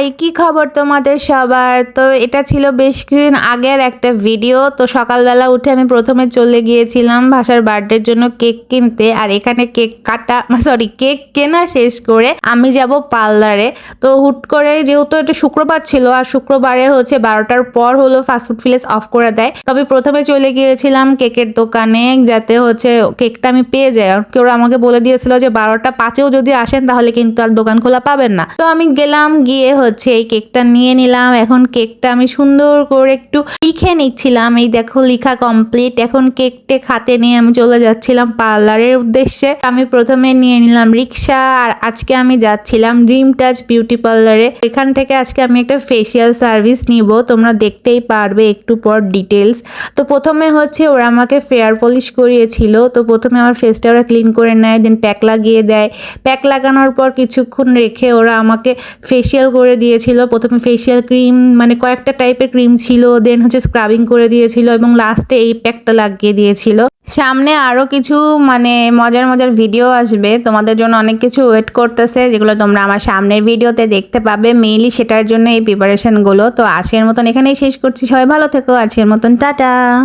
High, কি খবর তোমাদের সবার? তো এটা ছিল বেশ কিছুদিন আগের একটা ভিডিও। তো সকালবেলা উঠে আমি প্রথমে চলে গিয়েছিলাম ভাষার বার্থডের জন্য কেক কিনতে। আর এখানে কেক কাটা সরি কেক কেনা শেষ করে আমি যাব পার্লারে। তো হুট করে যেহেতু এটা শুক্রবার ছিল আর শুক্রবারে হচ্ছে 12টার পর হলো ফাস্টফুড প্লেস অফ করে দেয়। তবে প্রথমে চলে গিয়েছিলাম কেকের দোকানে যাতে হচ্ছে কেকটা আমি পেয়ে যাই। আর কেউ আমাকে বলে দিয়েছিল যে 12টা 5-এও যদি আসেন তাহলে কিন্তু আর দোকান খোলা পাবেন না। তো আমি গেলাম, গিয়ে হচ্ছে এই কেকটা নিয়ে নিলাম। এখন কেকটা আমি সুন্দর করে একটু লিখে নিচ্ছিলাম। এই দেখো লিখা কমপ্লিট। এখন কেকটা হাতে নিয়ে আমি চলে যাচ্ছিলাম পার্লারের উদ্দেশ্যে। আমি প্রথমে নিয়ে নিলাম রিক্সা। আর আজকে আমি যাচ্ছিলাম ড্রিম টাচ বিউটি পার্লারে। এখান থেকে আজকে আমি একটা ফেসিয়াল সার্ভিস নিব, তোমরা দেখতেই পারবে একটু পর ডিটেলস। তো প্রথমে হচ্ছে ওরা আমাকে ফেয়ার পলিশ করিয়েছিল। তো প্রথমে আমার ফেসটা ওরা ক্লিন করে নেয়, দেন প্যাক লাগিয়ে দেয়। প্যাক লাগানোর পর কিছুক্ষণ রেখে ওরা আমাকে ফেসিয়াল করে দিয়েছিল। প্রথমে ফেসিয়াল ক্রিম মানে কয়েকটা টাইপের ক্রিম ছিল, দেন হচ্ছে স্ক্রাবিং করে দিয়েছিল এবং লাস্টে এই প্যাকটা লাগিয়ে দিয়েছিল। সামনে আরও কিছু মানে মজার মজার ভিডিও আসবে, তোমাদের জন্য অনেক কিছু ওয়েট করতেছে যেগুলো তোমরা আমার সামনের ভিডিওতে দেখতে পাবে। মেইনলি সেটার জন্য এই প্রিপারেশনগুলো। তো আজকের মতন এখানেই শেষ করছি, সবাই ভালো থেকো, আজকের মতন টাটা।